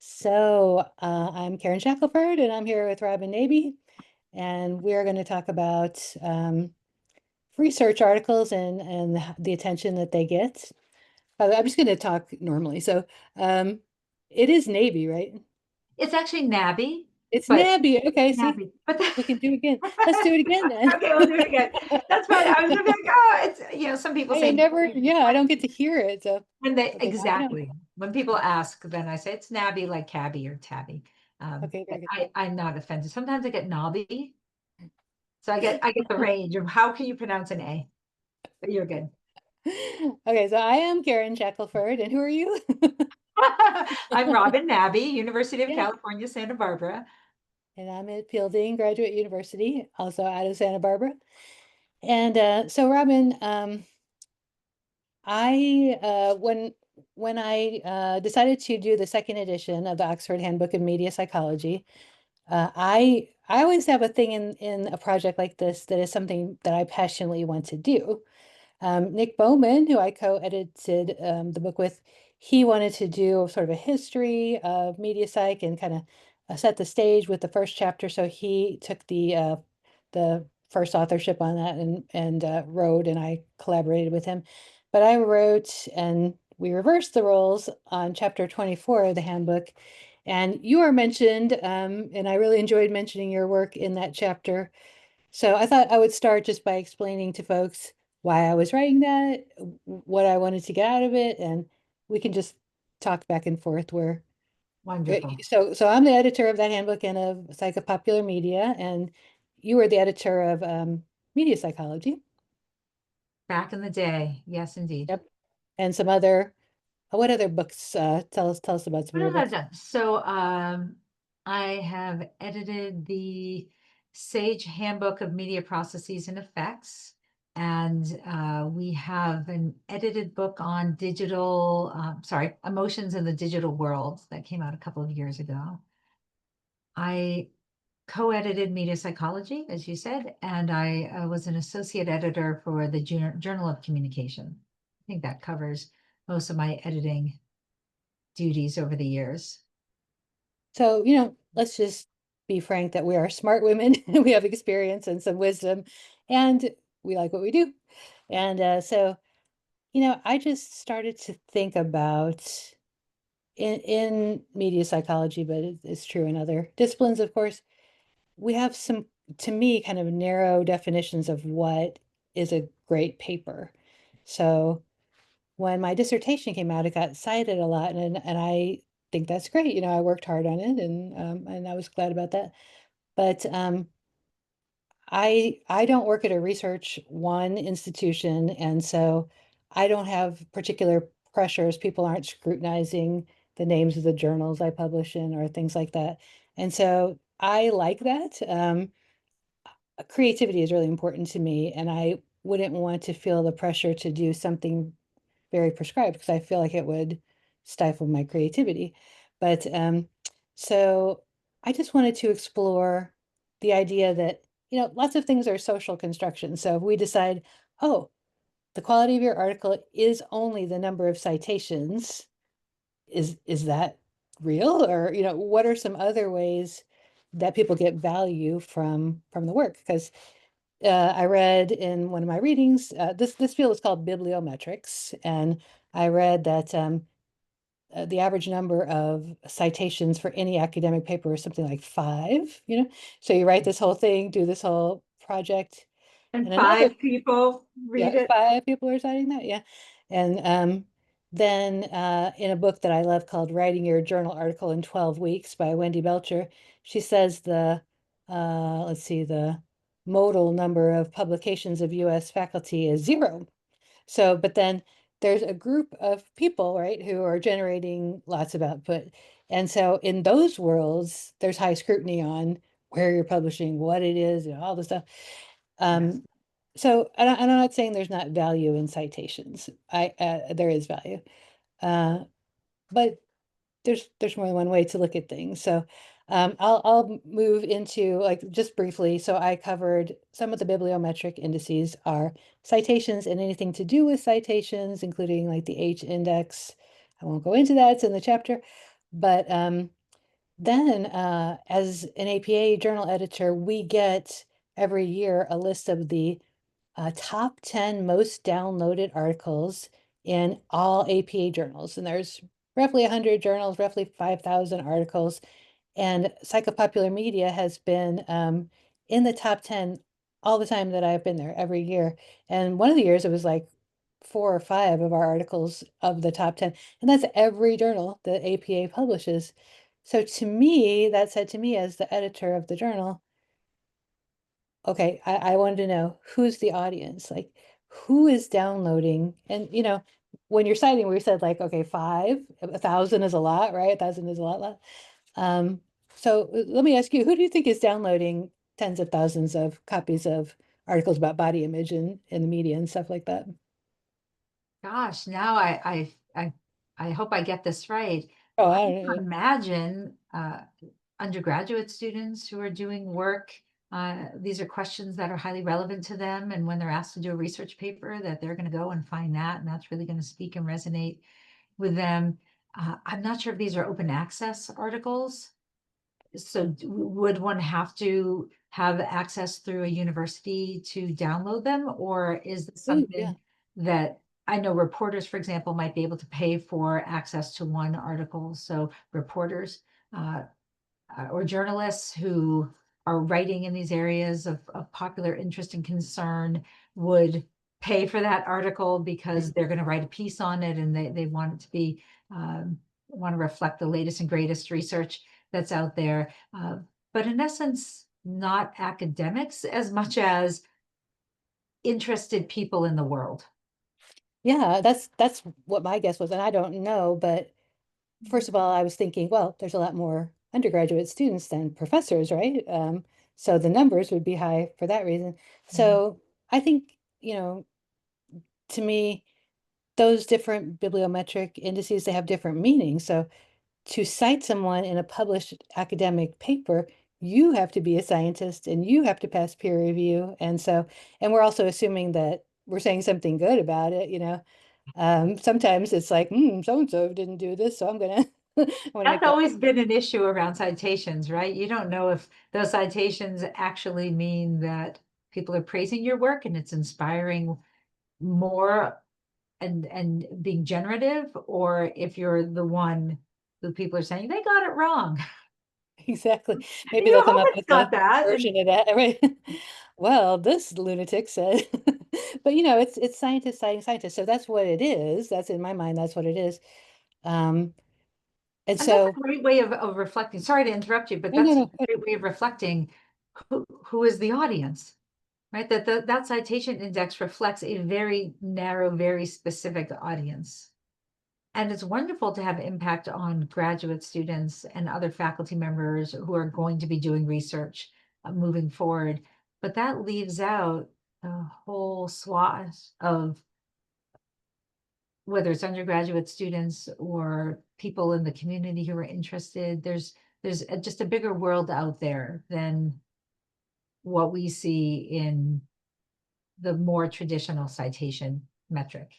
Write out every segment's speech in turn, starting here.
I'm Karen Shackleford, and I'm here with Robin Nabi, and we're going to talk about research articles and the attention that they get. I'm just going to talk normally. Um, it is Navy, right? It's actually Nabi, It's but Nabi. Okay, see, Nabi. But we can do it again. Let's do it again then. okay, we'll do it again. That's fine. I was gonna be like, oh, some people I say never, Nabi yeah, I don't get to hear it. So, when they okay, now I know. exactly when people ask, then I say it's Nabi like Cabby or Tabby. Okay, very But good. I'm not offended. Sometimes I get Nobby, so I get the range of how can you pronounce an A, but you're good. Okay, so I am Karen Shackleford, and who are you? I'm Robin Nabi, University of Yeah. California, Santa Barbara. And I'm at Fielding Graduate University, also out of Santa Barbara. And Robin, I when I decided to do the second edition of the Oxford Handbook of Media Psychology, I always have a thing in a project like this that is something that I passionately want to do. Nick Bowman, who I co-edited the book with, he wanted to do sort of a history of media psych and kind of set the stage with the first chapter. So he took the first authorship on that and wrote, and I collaborated with him. But I wrote, and we reversed the roles on chapter 24 of the handbook. And you are mentioned, and I really enjoyed mentioning your work in that chapter. So I thought I would start just by explaining to folks why I was writing that, what I wanted to get out of it, and we can just talk back and forth where Wonderful. so I'm the editor of that handbook and of Psychopopular Media, and you were the editor of Media Psychology. Back in the day, yes, indeed. Yep. And some other what other books tell us about some of What your have I books. done? So I have edited the Sage Handbook of Media Processes and Effects. And we have an edited book on emotions in the digital world that came out a couple of years ago. I co-edited Media Psychology, as you said, and I was an associate editor for the Journal of Communication. I think that covers most of my editing duties over the years. So, let's just be frank that we are smart women. We have experience and some wisdom, and we like what we do. And I just started to think about in media psychology, but it's true in other disciplines, of course. We have some, to me, kind of narrow definitions of what is a great paper. So when my dissertation came out, it got cited a lot, and I think that's great. I worked hard on it, and I was glad about that. But I don't work at a research one institution, and so I don't have particular pressures. People aren't scrutinizing the names of the journals I publish in or things like that. And so I like that. Creativity is really important to me, and I wouldn't want to feel the pressure to do something very prescribed because I feel like it would stifle my creativity. But so I just wanted to explore the idea that, lots of things are social construction. So if we decide, oh, the quality of your article is only the number of citations, is that real? Or, what are some other ways that people get value from the work? Because I read in one of my readings, this field is called bibliometrics, and I read that the average number of citations for any academic paper is something like five, So you write this whole thing, do this whole project, And and another, five people read yeah, it. five people are citing that, yeah. And then in a book that I love called Writing Your Journal Article in 12 Weeks by Wendy Belcher, she says let's see, the modal number of publications of US faculty is zero. So, but then there's a group of people, right, who are generating lots of output. And so in those worlds, there's high scrutiny on where you're publishing, what it is, and all the stuff. Yes. Um, I'm not saying there's not value in citations. There is value. Uh, but there's more than one way to look at things. So I'll move into like just briefly. So I covered some of the bibliometric indices are citations and anything to do with citations, including like the H index. I won't go into that, it's in the chapter. But then as an APA journal editor, we get every year a list of the top 10 most downloaded articles in all APA journals. And there's roughly 100 journals, roughly 5,000 articles. And Psychopopular Media has been in the top 10 all the time that I've been there every year. And one of the years it was like 4 or 5 of our articles of the top 10. And that's every journal that APA publishes. So to me, that said to me as the editor of the journal, okay, I wanted to know who's the audience, like who is downloading? And when you're citing, we said like, okay, 1,000 is a lot, right? 1,000 is a lot. Um, so let me ask you, who do you think is downloading tens of thousands of copies of articles about body image in the media and stuff like that? Gosh, now I hope I get this right. Oh, I I can don't, imagine undergraduate students who are doing work. These are questions that are highly relevant to them, and when they're asked to do a research paper, that they're going to go and find that, and that's really going to speak and resonate with them. I'm not sure if these are open access articles. So would one have to have access through a university to download them, or is this ooh, yeah. something that I know reporters, for example, might be able to pay for access to one article? So reporters, uh, or journalists who are writing in these areas of popular interest and concern would pay for that article because Mm. they're going to write a piece on it, and they want it to be want to reflect the latest and greatest research that's out there. But in essence, not academics as much as interested people in the world. Yeah, that's what my guess was, and I don't know, but first of all, I was thinking, well, there's a lot more undergraduate students than professors, right? So the numbers would be high for that reason. Mhm. So I think, to me, those different bibliometric indices, they have different meanings. So to cite someone in a published academic paper, you have to be a scientist and you have to pass peer review. And we're also assuming that we're saying something good about it. Sometimes it's like, so-and-so didn't do this, so I'm gonna I'm gonna That's make that. always been an issue around citations, right? You don't know if those citations actually mean that people are praising your work and it's inspiring more and being generative, or if you're the one who people are saying they got it wrong. Exactly. Maybe You they'll come hope up it's with a not that. And version of that, right? Well, this lunatic said, but it's scientists citing scientists. So that's what it is. That's in my mind, that's what it is. Um, and and that's a so, great way of reflecting. Sorry to interrupt you, but no, no, that's a no. great way of reflecting who is the audience, right? That citation index reflects a very narrow, very specific audience. And it's wonderful to have impact on graduate students and other faculty members who are going to be doing research moving forward. But that leaves out a whole swath of whether it's undergraduate students or people in the community who are interested. Just a bigger world out there than what we see in the more traditional citation metric.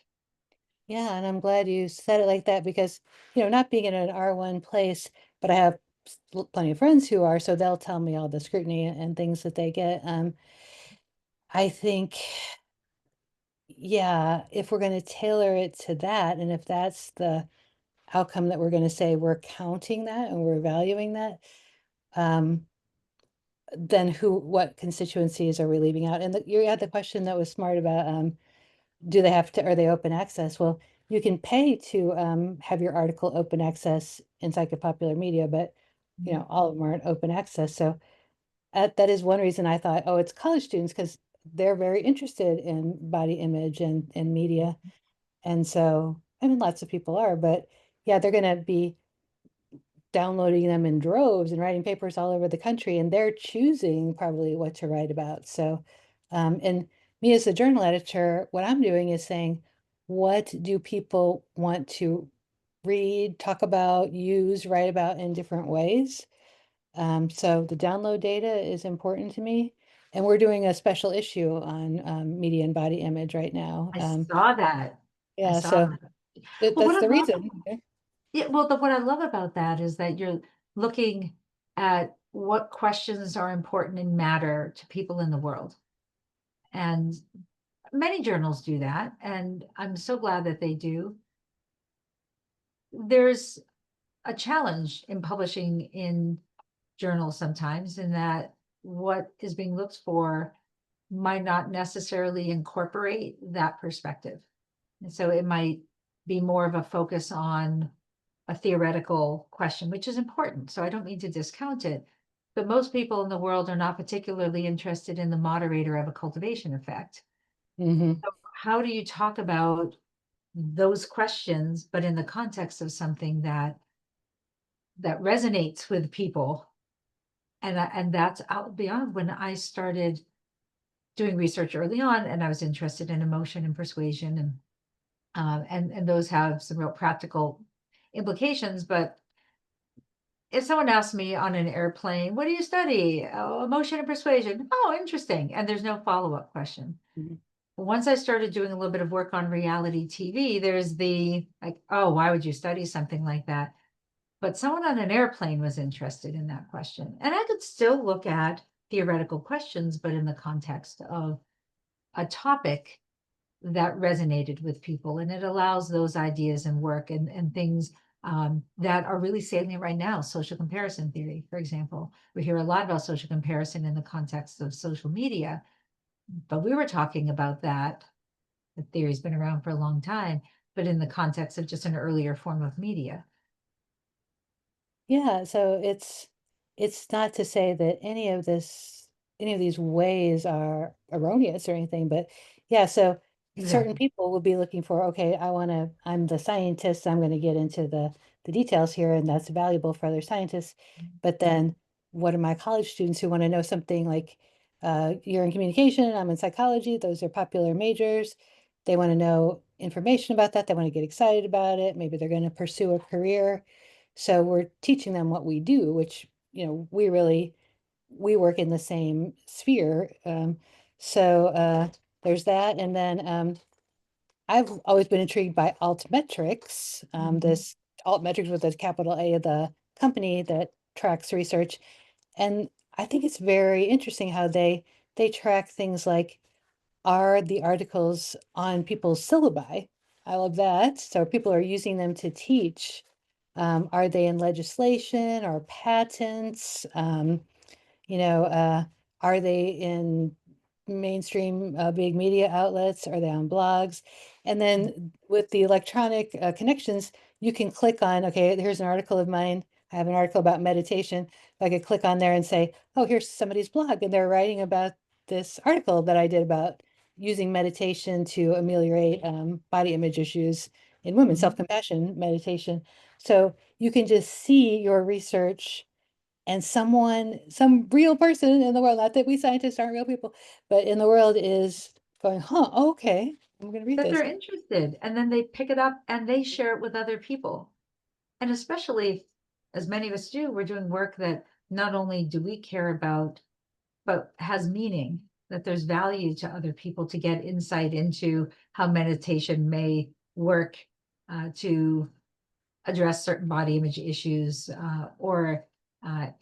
Yeah, and I'm glad you said it like that because, not being in an R1 place, but I have plenty of friends who are, so they'll tell me all the scrutiny and things that they get. I think, yeah, if we're going to tailor it to that, and if that's the outcome that we're going to say we're counting that and we're valuing that, um, then what constituencies are we leaving out? And you had the question that was smart about, are they open access? Well, you can pay to have your article open access in Psychopopular Media, but all of them aren't open access. So that is one reason I thought, oh, it's college students because they're very interested in body image and media. And so, I mean, lots of people are, but yeah, they're going to be downloading them in droves and writing papers all over the country, and they're choosing probably what to write about. So, and me as the journal editor, what I'm doing is saying, what do people want to read, talk about, use, write about in different ways? So the download data is important to me. And we're doing a special issue on media and body image right now. I saw that. I Yeah, saw so that. Well, what that's I the love reason. Yeah, well, what I love about that is that you're looking at what questions are important and matter to people in the world. And many journals do that, and I'm so glad that they do. There's a challenge in publishing in journals sometimes, in that what is being looked for might not necessarily incorporate that perspective. And so it might be more of a focus on a theoretical question, which is important. So I don't mean to discount it, but most people in the world are not particularly interested in the moderator of a cultivation effect. Hmm. So how do you talk about those questions, but in the context of something that resonates with people? And that's out beyond when I started doing research early on, and I was interested in emotion and persuasion, and those have some real practical implications. But if someone asks me on an airplane, what do you study? Oh, emotion and persuasion. Oh, interesting. And there's no follow-up question. Hmm. Once I started doing a little bit of work on reality TV, there's the like, oh, why would you study something like that? But someone on an airplane was interested in that question. And I could still look at theoretical questions, but in the context of a topic that resonated with people. And it allows those ideas and work and things that are really salient right now. Social comparison theory, for example. We hear a lot about social comparison in the context of social media, but we were talking about that. The theory's been around for a long time, but in the context of just an earlier form of media. Yeah, so it's not to say that any of these ways are erroneous or anything, but yeah, so certain Exactly. people will be looking for, okay, I'm the scientist, I'm going to get into the details here, and that's valuable for other scientists. But then what are my college students who want to know something like you're in communication, I'm in psychology, those are popular majors. They want to know information about that, they want to get excited about it, maybe they're going to pursue a career. So we're teaching them what we do, which, we work in the same sphere. So there's that. And then I've always been intrigued by altmetrics, Mhm. this altmetrics with a capital A, the company that tracks research. And I think it's very interesting how they track things like, are the articles on people's syllabi? I love that. So people are using them to teach. Are they in legislation or patents? You know, are they in mainstream big media outlets? Are they on blogs? And then with the electronic connections, you can click on, okay, here's an article of mine. I have an article about meditation. I could click on there and say, oh, here's somebody's blog, and they're writing about this article that I did about using meditation to ameliorate body image issues in women, Mhm. self-compassion meditation. So you can just see your research and some real person in the world, not that we scientists aren't real people, but in the world is going, huh, okay, I'm going to read That this. they're interested, and then they pick it up and they share it with other people. And especially, as many of us do, we're doing work that not only do we care about, but has meaning, that there's value to other people to get insight into how meditation may work to address certain body image issues, or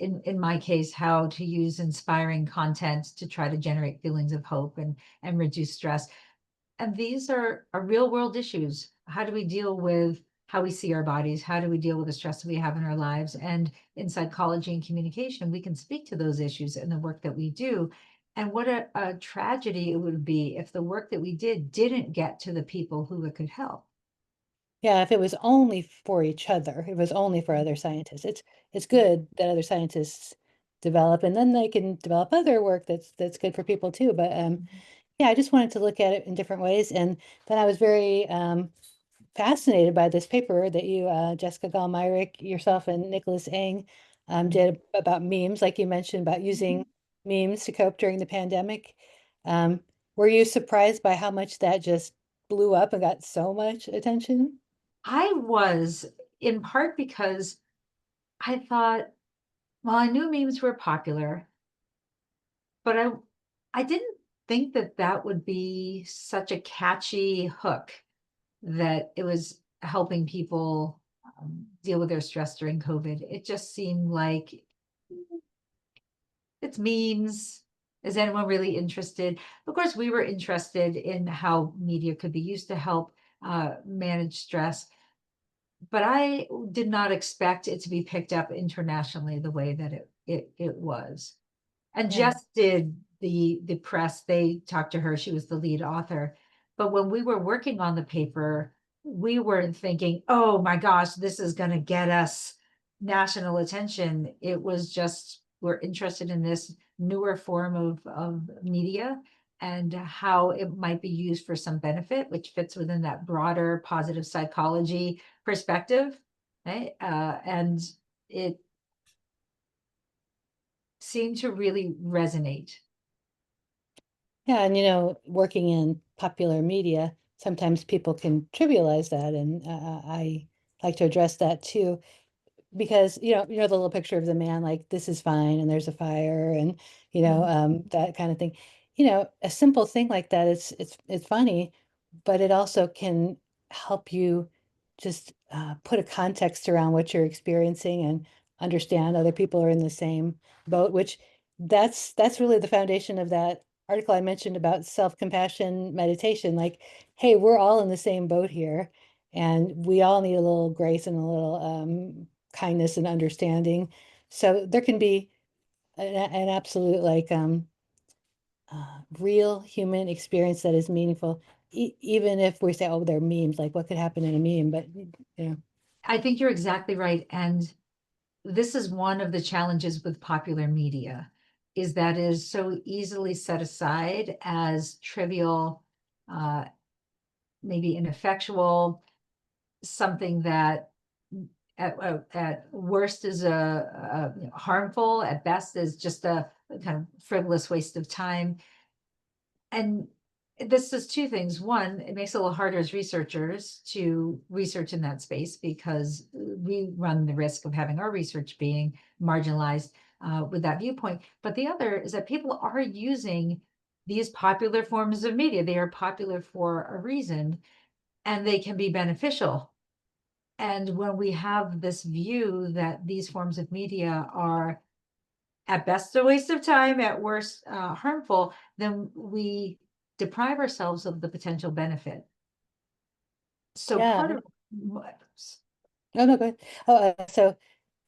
in my case, how to use inspiring content to try to generate feelings of hope and reduce stress. And these are real world issues. How do we deal with how we see our bodies? How do we deal with the stress that we have in our lives? And in psychology and communication, we can speak to those issues in the work that we do. And what a tragedy it would be if the work that we didn't get to the people who it could help. Yeah, if it was only for each other, if it was only for other scientists, it's good that other scientists develop, and then they can develop other work that's good for people too. But yeah, I just wanted to look at it in different ways, and then I was very fascinated by this paper that you, Jessica Gall-Myrick, yourself, and Nicholas Eng did about memes, like you mentioned, about using memes to cope during the pandemic. Um, were you surprised by how much that just blew up and got so much attention? I was, in part because I thought, well, I knew memes were popular, but I didn't think that that would be such a catchy hook, that it was helping people deal with their stress during COVID. It just seemed like it's memes. Is anyone really interested? Of course, we were interested in how media could be used to help manage stress, but I did not expect it to be picked up internationally the way that it was. And Yeah. Jess did the press. They talked to her. She was the lead author. But when we were working on the paper, we weren't thinking, oh my gosh, this is going to get us national attention. It was just, we're interested in this newer form of media and how it might be used for some benefit, which fits within that broader positive psychology perspective. Right? And it seemed to really resonate. Yeah, and working in popular media, sometimes people can trivialize that, and I like to address that too, because the little picture of the man, like, this is fine, and there's a fire, and Mhm. that kind of thing. A simple thing like that, it's funny, but it also can help you just put a context around what you're experiencing and understand other people are in the same boat, which that's really the foundation of that article I mentioned about self-compassion meditation. Like, hey, we're all in the same boat here, and we all need a little grace and a little kindness and understanding. So there can be an absolute, like, real human experience that is meaningful, even if we say, oh, they're memes, like what could happen in a meme, but you know, I think you're exactly right. And this is one of the challenges with popular media, is that it is so easily set aside as trivial, uh, maybe ineffectual, something that at worst is harmful, at best is just a kind of frivolous waste of time. And this is two things. One, it makes it a little harder as researchers to research in that space because we run the risk of having our research being marginalized with that viewpoint. But the other is that people are using these popular forms of media. They are popular for a reason and they can be beneficial. And when we have this view that these forms of media are at best a waste of time, at worst harmful, then we deprive ourselves of the potential benefit. So yeah. part of Oh, no, go ahead. Oh, so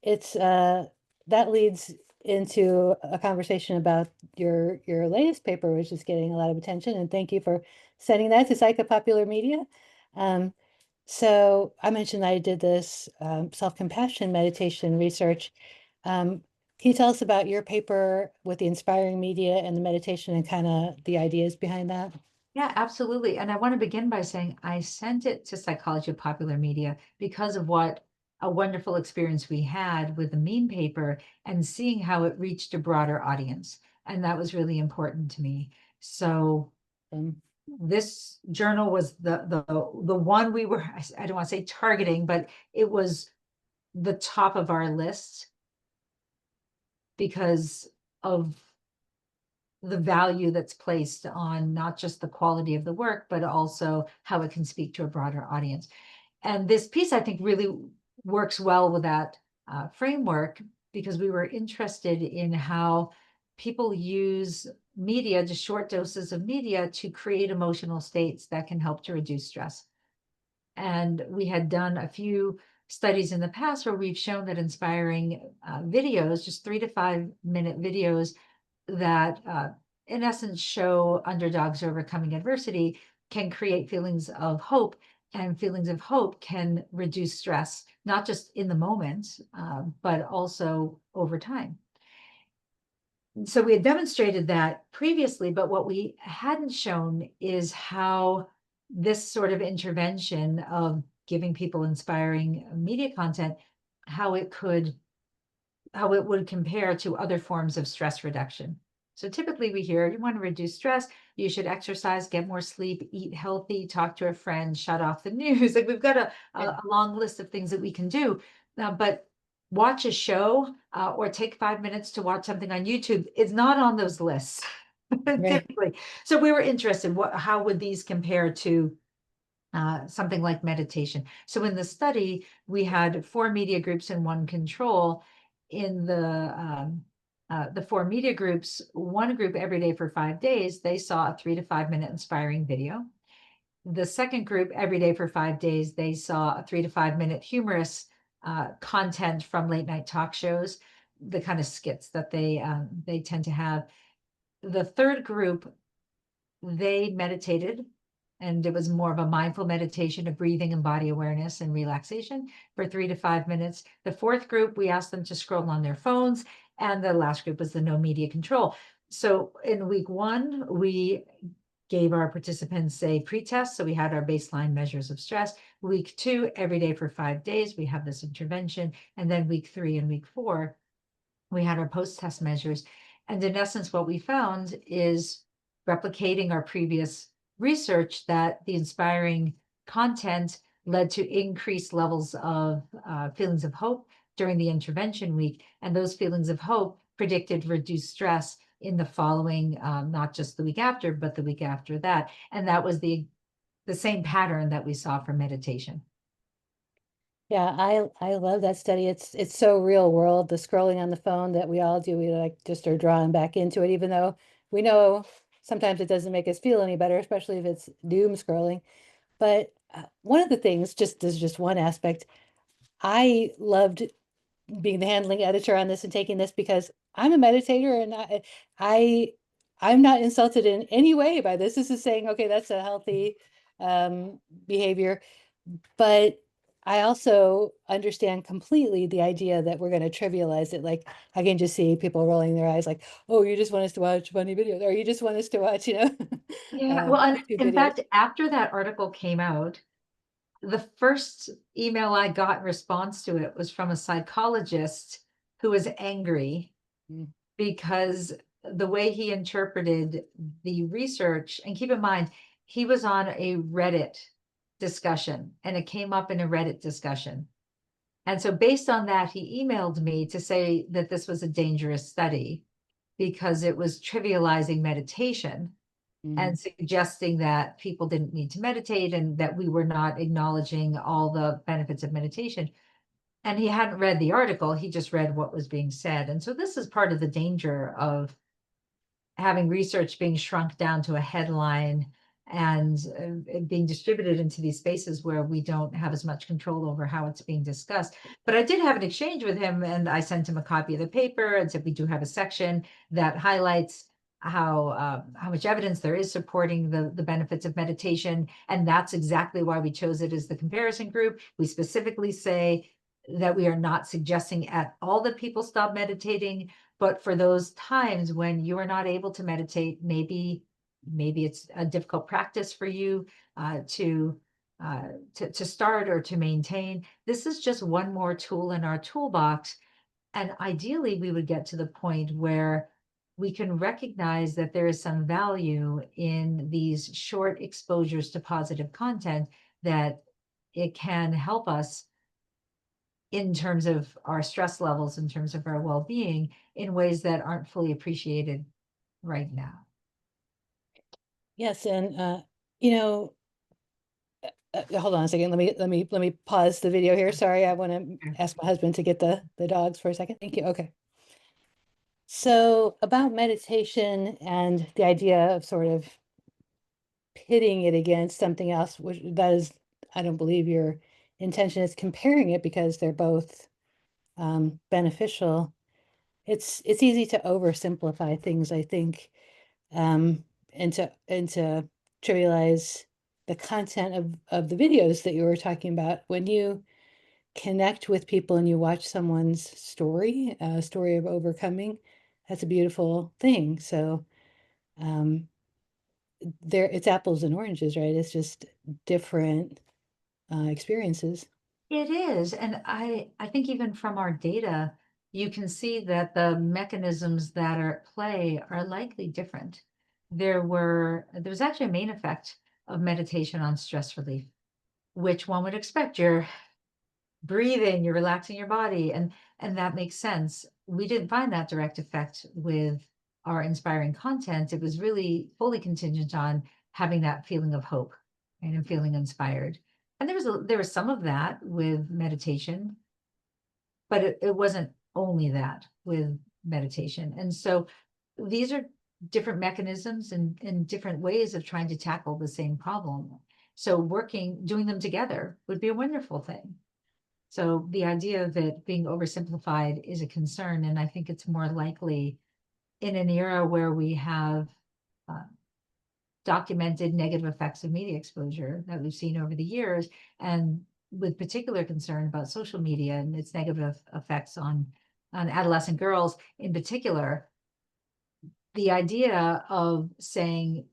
it's that leads into a conversation about your latest paper, which is getting a lot of attention, and thank you for sending that to Psychopopular Media. Um, so I mentioned I did this self-compassion meditation research. Can you tell us about your paper with the inspiring media and the meditation and kind of the ideas behind that? yeah, absolutely. And I want to begin by saying I sent it to Psychology of Popular Media because of what a wonderful experience we had with the meme paper and seeing how it reached a broader audience. And that was really important to me. So Um, this journal was the one we were, I don't want to say targeting, but it was the top of our list because of the value that's placed on not just the quality of the work, but also how it can speak to a broader audience. And this piece, I think, really works well with that framework because we were interested in how people use media, just short doses of media, to create emotional states that can help to reduce stress. And we had done a few studies in the past where we've shown that inspiring videos, just 3 to 5 minute videos that in essence show underdogs overcoming adversity, can create feelings of hope. And feelings of hope can reduce stress, not just in the moment, but also over time. So we had demonstrated that previously, but what we hadn't shown is how this sort of intervention of giving people inspiring media content, how it could, how it would compare to other forms of stress reduction. So typically we hear you want to reduce stress, you should exercise, get more sleep, eat healthy, talk to a friend, shut off the news. Like we've got a long list of things that we can do. But watch a show or take 5 minutes to watch something on YouTube. It's not on those lists right. typically. So we were interested, how would these compare to something like meditation. So in the study, we had 4 media groups and 1 control. In the 4 media groups, one group every day for 5 days, they saw a 3 to 5 minute inspiring video. The second group, every day for 5 days, they saw a 3 to 5 minute humorous content from late night talk shows, the kind of skits that they tend to have. The third group, they meditated, and it was more of a mindful meditation of breathing and body awareness and relaxation for 3 to 5 minutes. The fourth group, we asked them to scroll on their phones, and the last group was the no media control. So in week 1, we gave our participants a pre-test. So we had our baseline measures of stress. Week 2, every day for 5 days, we have this intervention. And then week 3 and week 4, we had our post-test measures. And in essence, what we found is replicating our previous research that the inspiring content led to increased levels of feelings of hope during the intervention week. And those feelings of hope predicted reduced stress in the following, not just the week after, but the week after that. And that was the same pattern that we saw for meditation. Yeah, I love that study. It's so real world, the scrolling on the phone that we all do. We like just are drawn back into it, even though we know sometimes it doesn't make us feel any better, especially if it's doom scrolling. But one of the things, just as just one aspect, I loved being the handling editor on this and taking this because I'm a meditator and I I'm not insulted in any way by this. This is saying, okay, that's a healthy behavior. But I also understand completely the idea that we're going to trivialize it. Like I can just see people rolling their eyes like, oh, you just want us to watch funny videos, or you just want us to watch, Yeah, well, and YouTube in videos. fact, after that article came out, the first email I got in response to it was from a psychologist who was angry Mm. because the way he interpreted the research, and keep in mind, he was on a Reddit discussion and it came up in a Reddit discussion. And so based on that, he emailed me to say that this was a dangerous study because it was trivializing meditation Mm. and suggesting that people didn't need to meditate and that we were not acknowledging all the benefits of meditation. And he hadn't read the article, he just read what was being said. And so this is part of the danger of having research being shrunk down to a headline and being distributed into these spaces where we don't have as much control over how it's being discussed. But I did have an exchange with him, and I sent him a copy of the paper and said we do have a section that highlights how much evidence there is supporting the benefits of meditation, and that's exactly why we chose it as the comparison group. We specifically say that we are not suggesting at all that people stop meditating, but for those times when you are not able to meditate, maybe it's a difficult practice for you to start or to maintain. This is just one more tool in our toolbox. And ideally, we would get to the point where we can recognize that there is some value in these short exposures to positive content, that it can help us in terms of our stress levels, in terms of our well-being, in ways that aren't fully appreciated right now. Yes, and you know, hold on a second. Let me pause the video here. Sorry, I want to Okay. ask my husband to get the dogs for a second. Thank you. Okay. So about meditation and the idea of sort of pitting it against something else, which that is, I don't believe your intention is comparing it because they're both beneficial. It's easy to oversimplify things, I think, um, and to trivialize the content of the videos that you were talking about. When you connect with people and you watch someone's story, a story of overcoming, that's a beautiful thing. So um, there, it's apples and oranges, right? It's just different experiences. It is, and I think even from our data, you can see that the mechanisms that are at play are likely different. There was actually a main effect of meditation on stress relief, which one would expect. You're breathing, you're relaxing your body, and that makes sense. We didn't find that direct effect with our inspiring content. It was really fully contingent on having that feeling of hope and I'm feeling inspired. And there was some of that with meditation, but it wasn't only that with meditation. And so these are different mechanisms and different ways of trying to tackle the same problem. So doing them together would be a wonderful thing. So the idea of it being oversimplified is a concern, and I think it's more likely in an era where we have uh, documented negative effects of media exposure that we've seen over the years, and with particular concern about social media and its negative effects on adolescent girls in particular. The idea of saying,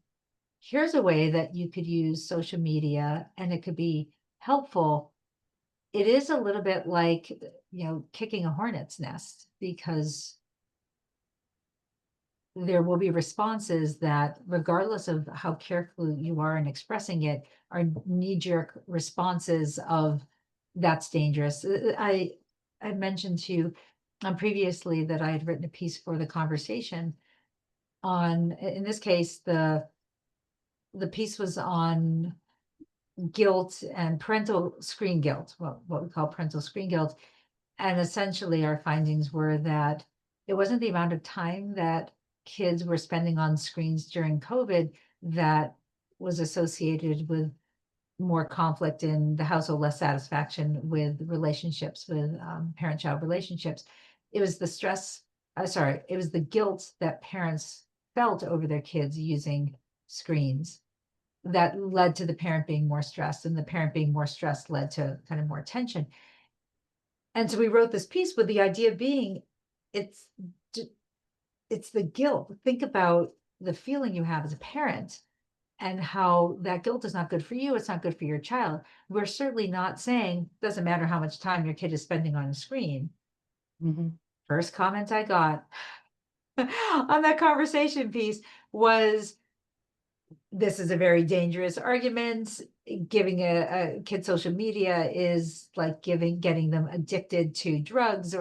here's a way that you could use social media and it could be helpful. It is a little bit like, kicking a hornet's nest, because there will be responses that, regardless of how careful you are in expressing it, are knee-jerk responses of that's dangerous. I mentioned to you previously that I had written a piece for The Conversation on, in this case, the piece was on guilt and parental screen guilt, what we call parental screen guilt. And essentially our findings were that it wasn't the amount of time that kids were spending on screens during COVID that was associated with more conflict in the household, less satisfaction with relationships, with parent-child relationships. It was the stress, it was the guilt that parents felt over their kids using screens that led to the parent being more stressed, and the parent being more stressed led to kind of more tension. And so we wrote this piece with the idea being, it's it's the guilt. Think about the feeling you have as a parent and how that guilt is not good for you. It's not good for your child. We're certainly not saying doesn't matter how much time your kid is spending on a screen. Mhm. First comment I got on that conversation piece was, this is a very dangerous argument. Giving a kid social media is like getting them addicted to drugs,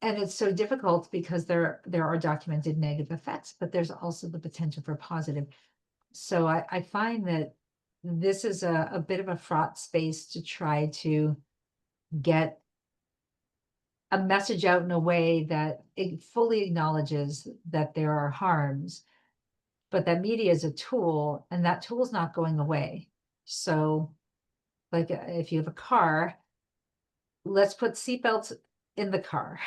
and it's so difficult because there are documented negative effects, but there's also the potential for positive. So I find that this is a bit of a fraught space to try to get a message out in a way that it fully acknowledges that there are harms, but that media is a tool, and that tool is not going away. So, like, if you have a car, let's put seatbelts in the car,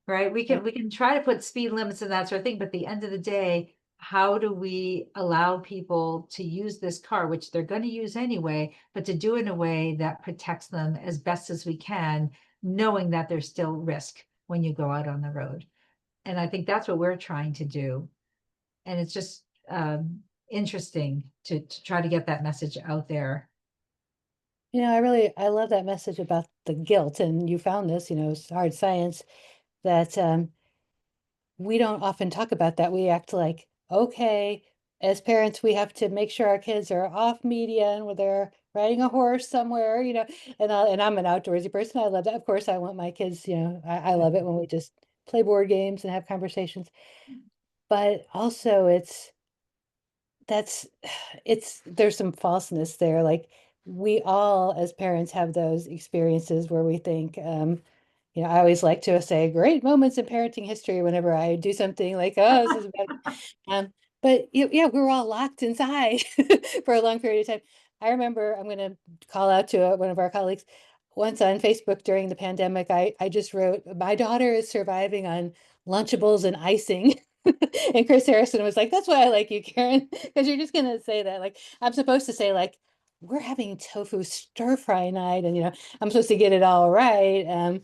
right? We Yep. can try to put speed limits and that sort of thing, but at the end of the day, how do we allow people to use this car, which they're going to use anyway, but to do it in a way that protects them as best as we can, knowing that there's still risk when you go out on the road. And I think that's what we're trying to do. And it's just interesting to try to get that message out there. I love that message about the guilt, and you found this, it's hard science that we don't often talk about that. We act like, okay, as parents, we have to make sure our kids are off media and where they're riding a horse somewhere, and I'm an outdoorsy person. I love that. Of course, I want my kids, I love it when we just play board games and have conversations. But also that's there's some falseness there. Like we all as parents have those experiences where we think, I always like to say great moments in parenting history whenever I do something like, oh, this is better. But yeah, we were all locked inside for a long period of time. I remember, I'm going to call out to one of our colleagues once on Facebook during the pandemic. I just wrote, my daughter is surviving on Lunchables and icing. And Chris Harrison was like, that's why I like you, Karen, because you're just going to say that. Like, I'm supposed to say, like, we're having tofu stir fry night, and I'm supposed to get it all right.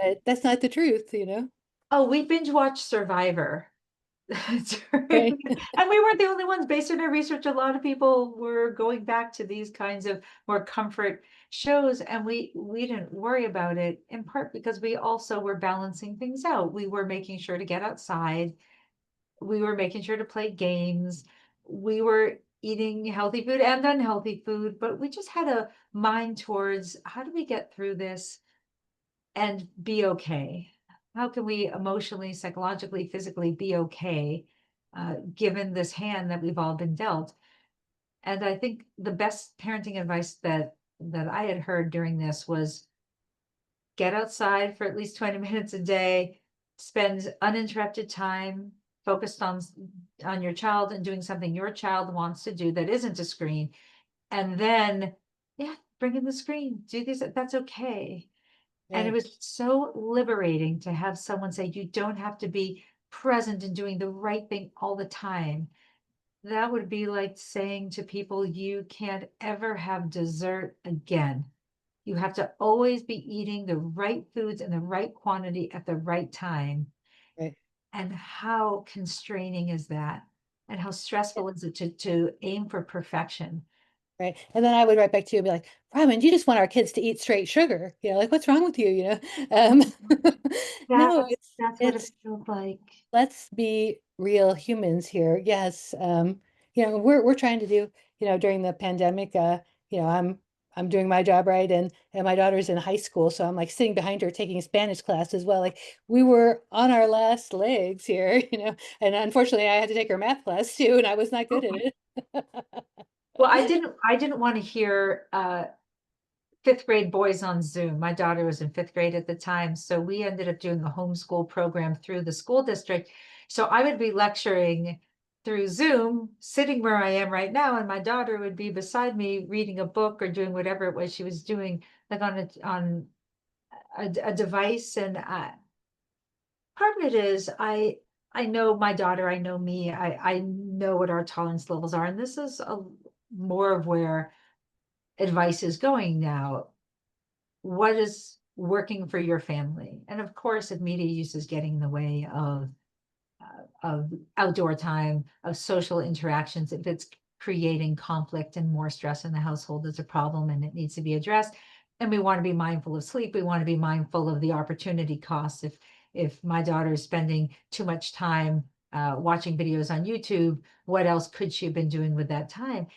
But that's not the truth. Oh, we binge watched Survivor. Right. And we weren't the only ones. Based on our research, a lot of people were going back to these kinds of more comfort shows, and we didn't worry about it, in part because we also were balancing things out. We were making sure to get outside. We were making sure to play games. We were eating healthy food and unhealthy food, but we just had a mind towards how do we get through this and be okay? How can we emotionally, psychologically, physically be okay, given this hand that we've all been dealt? And I think the best parenting advice that I had heard during this was get outside for at least 20 minutes a day, spend uninterrupted time focused on your child and doing something your child wants to do that isn't a screen. And then, yeah, bring in the screen, do these, that's okay. And it Right, was so liberating to have someone say, you don't have to be present and doing the right thing all the time. That would be like saying to people, you can't ever have dessert again. You have to always be eating the right foods in the right quantity at the right time. right. And how constraining is that? And how stressful is it to aim for perfection? Right. And then I would write back to you and be like, Ryman, you just want our kids to eat straight sugar. Like, what's wrong with you? Um, That no, that's what it it's feels like. let's be real humans here. Yes. We're trying to do, during the pandemic, I'm doing my job right, and my daughter's in high school, so I'm like sitting behind her taking Spanish class as well. Like we were on our last legs here, and unfortunately I had to take her math class too, and I was not good at it. Well, I didn't want to hear fifth grade boys on Zoom. My daughter was in fifth grade at the time. So we ended up doing a homeschool program through the school district. So I would be lecturing through Zoom, sitting where I am right now, and my daughter would be beside me reading a book or doing whatever it was she was doing, like on a device. And part of it is I know my daughter, I know me, I know what our tolerance levels are, and this is more of where advice is going now. What is working for your family? And of course, if media use is getting in the way of outdoor time, of social interactions, if it's creating conflict and more stress in the household, it's a problem and it needs to be addressed. And we want to be mindful of sleep. We want to be mindful of the opportunity costs. If my daughter is spending too much time watching videos on YouTube, what else could she have been doing with that time?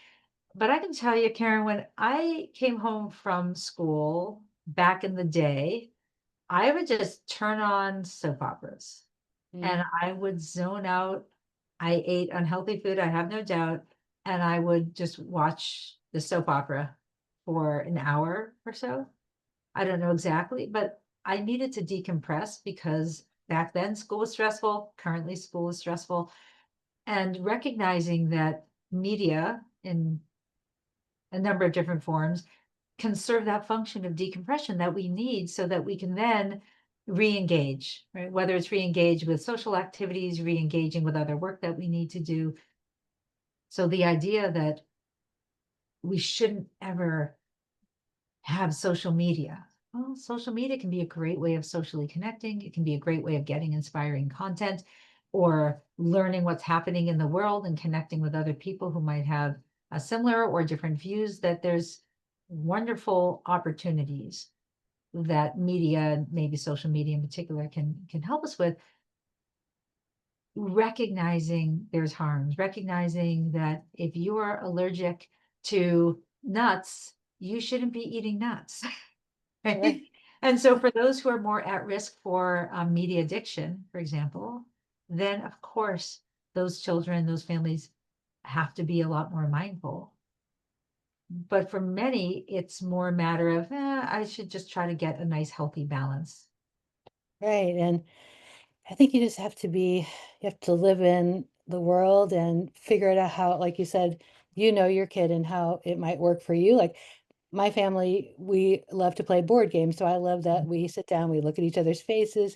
But I can tell you, Karen, when I came home from school back in the day, I would just turn on soap operas and Mm. I would zone out. I ate unhealthy food, I have no doubt, and I would just watch the soap opera for an hour or so. I don't know exactly, but I needed to decompress because back then school was stressful, currently school is stressful, and recognizing that media in a number of different forms can serve that function of decompression that we need so that we can then re-engage, right? Whether it's re-engage with social activities, re-engaging with other work that we need to do. So the idea that we shouldn't ever have social media. Well, social media can be a great way of socially connecting. It can be a great way of getting inspiring content or learning what's happening in the world and connecting with other people who might have a similar or different views, that there's wonderful opportunities that media, maybe social media in particular, can help us with, recognizing there's harms, recognizing that if you are allergic to nuts, you shouldn't be eating nuts. Right. Right? And so for those who are more at risk for media addiction, for example, then of course those children, those families have to be a lot more mindful. But for many, it's more a matter of, I should just try to get a nice healthy balance. Right. And I think you have to live in the world and figure it out how, like you said, your kid and how it might work for you. Like my family, we love to play board games. So I love that we sit down, we look at each other's faces.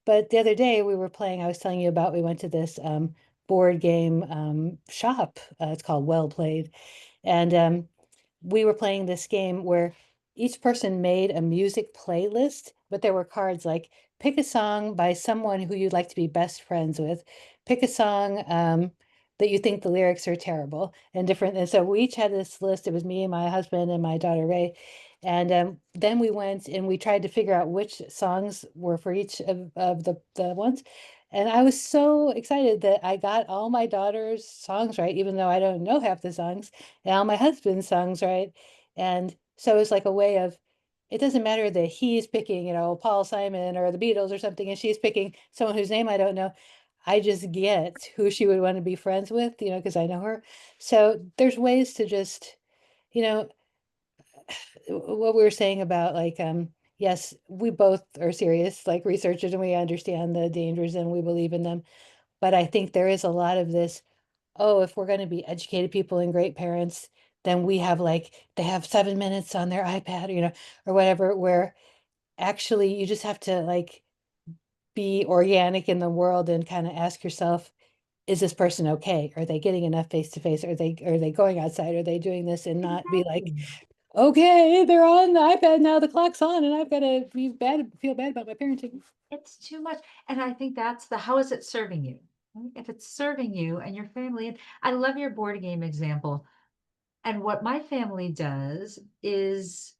But the other day we were playing, I was telling you about, we went to this board game shop. It's called Well Played. And we were playing this game where each person made a music playlist, but there were cards like pick a song by someone who you'd like to be best friends with, pick a song that you think the lyrics are terrible and different. And so we each had this list. It was me and my husband and my daughter Ray. And then we went and we tried to figure out which songs were for each of the ones. And I was so excited that I got all my daughter's songs right, even though I don't know half the songs, and all my husband's songs right. And so it's like a way of, it doesn't matter that he's picking, Paul Simon or the Beatles or something, and she's picking someone whose name I don't know. I just get who she would want to be friends with, because I know her. So there's ways to just, you know, what we were saying about like, yes, we both are serious, like researchers, and we understand the dangers and we believe in them. But I think there is a lot of this, oh, if we're going to be educated people and great parents, then we have like, they have 7 minutes on their iPad, or whatever, where actually you just have to like be organic in the world and kind of ask yourself, is this person okay? Are they getting enough face to face? Are they going outside? Are they doing this, and not be like, Exactly. okay, they're on the iPad now, the clock's on, and I've got to feel bad about my parenting. It's too much. And I think that's the how is it serving you? Right? If it's serving you and your family, and I love your board game example. And what my family does is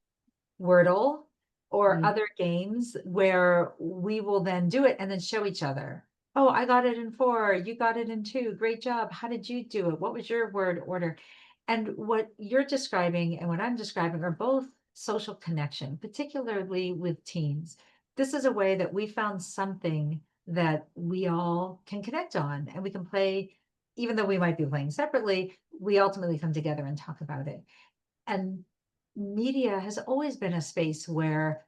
Wordle or Mm. other games where we will then do it and then show each other. Oh, I got it in 4, you got it in 2. Great job. How did you do it? What was your word order? And what you're describing and what I'm describing are both social connection, particularly with teens. This is a way that we found something that we all can connect on and we can play, even though we might be playing separately, we ultimately come together and talk about it. And media has always been a space where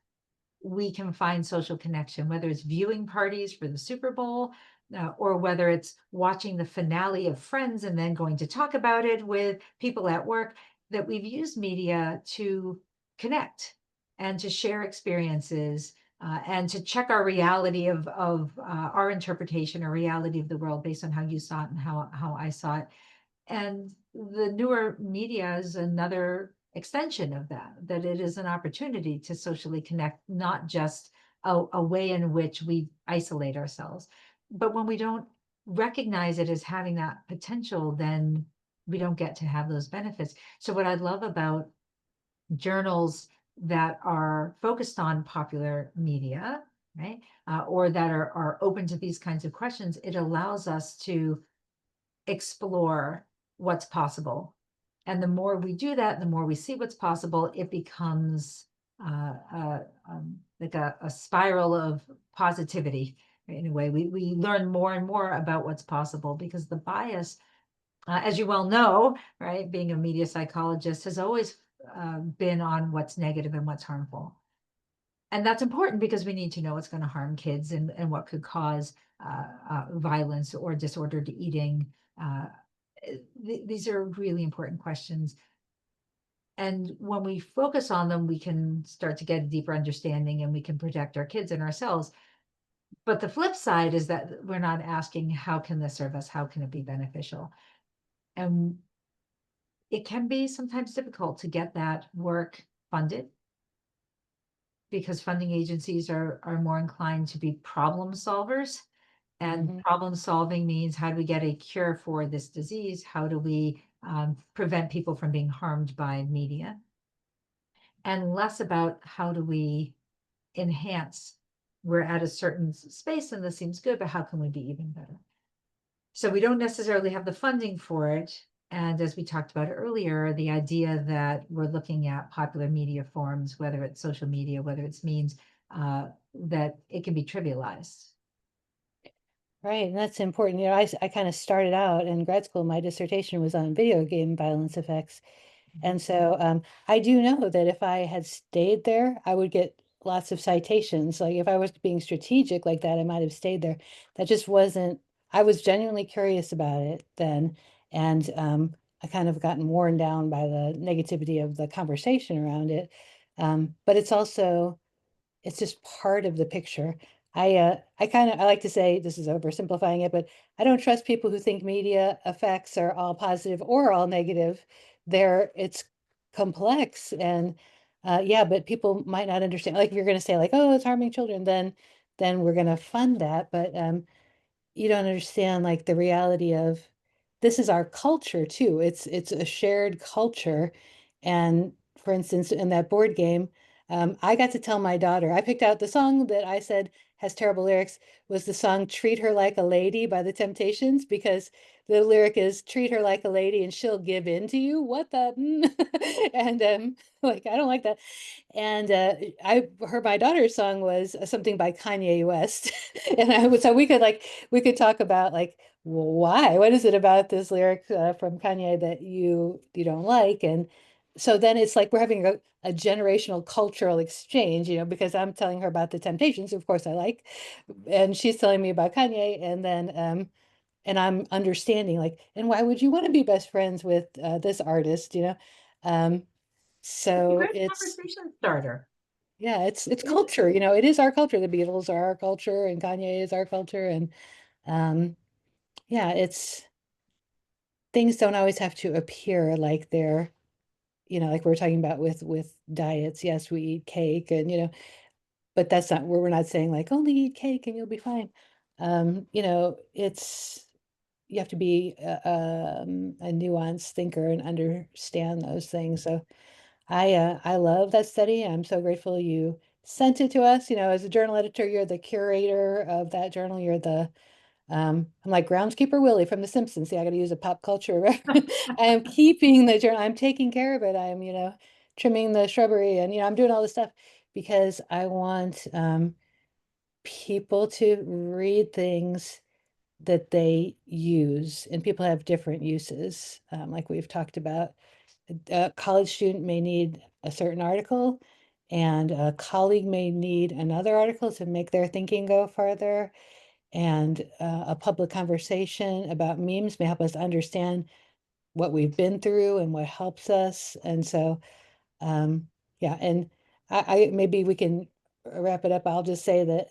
we can find social connection, whether it's viewing parties for the Super Bowl, or whether it's watching the finale of Friends and then going to talk about it with people at work, that we've used media to connect and to share experiences, and to check our reality of our interpretation or reality of the world based on how you saw it and how I saw it. And the newer media is another extension of that, that it is an opportunity to socially connect, not just a way in which we isolate ourselves. But when we don't recognize it as having that potential, then we don't get to have those benefits. So what I love about journals that are focused on popular media, right, or that are open to these kinds of questions, it allows us to explore what's possible. And the more we do that, the more we see what's possible, it becomes like a spiral of positivity. In a way, we learn more and more about what's possible because the bias, as you well know, right, being a media psychologist, has always been on what's negative and what's harmful. And that's important because we need to know what's going to harm kids and what could cause violence or disordered eating. Uh, these are really important questions. And when we focus on them, we can start to get a deeper understanding and we can protect our kids and ourselves. But the flip side is that we're not asking, how can this serve us? How can it be beneficial? And it can be sometimes difficult to get that work funded because funding agencies are more inclined to be problem solvers. And Mhm. problem solving means, how do we get a cure for this disease? How do we prevent people from being harmed by media? And less about how do we enhance. We're at a certain space and this seems good, but how can we be even better? So we don't necessarily have the funding for it. And as we talked about earlier, the idea that we're looking at popular media forms, whether it's social media, whether it's memes, that it can be trivialized. Right, and that's important. I kind of started out in grad school. My dissertation was on video game violence effects. And so I do know that if I had stayed there, I would get lots of citations. Like if I was being strategic like that, I might have stayed there. That just wasn't, I was genuinely curious about it then. And I kind of gotten worn down by the negativity of the conversation around it. But it's just part of the picture. I like to say, this is oversimplifying it, but I don't trust people who think media effects are all positive or all negative. It's complex and yeah, but people might not understand. Like if you're going to say like, oh, it's harming children, then we're going to fund that. But you don't understand like the reality of this is our culture too. It's a shared culture. And for instance, in that board game, I got to tell my daughter, I picked out the song that I said has terrible lyrics was the song Treat Her Like a Lady by the Temptations, because the lyric is treat her like a lady and she'll give in to you. What the? And like, I don't like that. And I heard my daughter's song was something by Kanye West. And I was, so we could talk about like, well, why? What is it about this lyric from Kanye that you don't like? And so then it's like we're having a generational cultural exchange, because I'm telling her about the Temptations, of course I like, and she's telling me about Kanye, and then and I'm understanding like, and why would you want to be best friends with this artist, Um, It's a so great it's conversation starter. yeah, it's It is. culture, it is our culture. The Beatles are our culture, and Kanye is our culture, and um, yeah, it's things don't always have to appear like they're, like we're talking about with diets. Yes, we eat cake, and but that's not where we're not saying like only eat cake and you'll be fine. It's you have to be a nuanced thinker and understand those things. So I love that study. I'm so grateful you sent it to us. As a journal editor, you're the curator of that journal. You're the I'm like groundskeeper Willie from The Simpsons. See, I got to use a pop culture reference. I am keeping the journal. I'm taking care of it. I'm, trimming the shrubbery, and I'm doing all this stuff because I want people to read things that they use, and people have different uses, like we've talked about. A college student may need a certain article, and a colleague may need another article to make their thinking go farther. And a public conversation about memes may help us understand what we've been through and what helps us. And so, yeah, and I maybe we can wrap it up. I'll just say that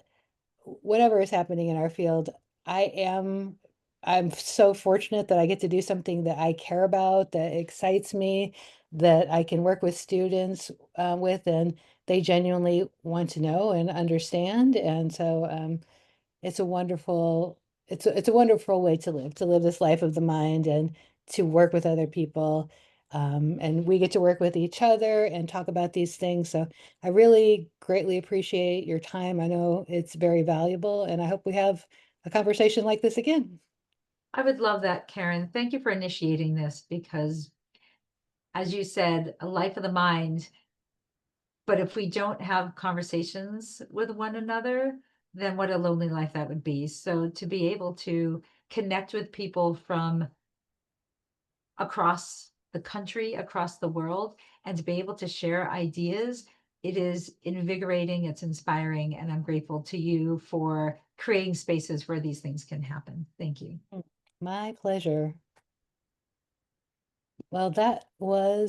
whatever is happening in our field, I am I'm so fortunate that I get to do something that I care about, that excites me, that I can work with students with, and they genuinely want to know and understand. And so it's a wonderful, it's a wonderful way to live this life of the mind and to work with other people. And we get to work with each other and talk about these things. So I really greatly appreciate your time. I know it's very valuable, and I hope we have a conversation like this again. I would love that, Karen. Thank you for initiating this because, as you said, a life of the mind. But if we don't have conversations with one another, then what a lonely life that would be. So to be able to connect with people from across the country, across the world, and to be able to share ideas, it is invigorating, it's inspiring, and I'm grateful to you for creating spaces where these things can happen. Thank you. My pleasure. Well, that was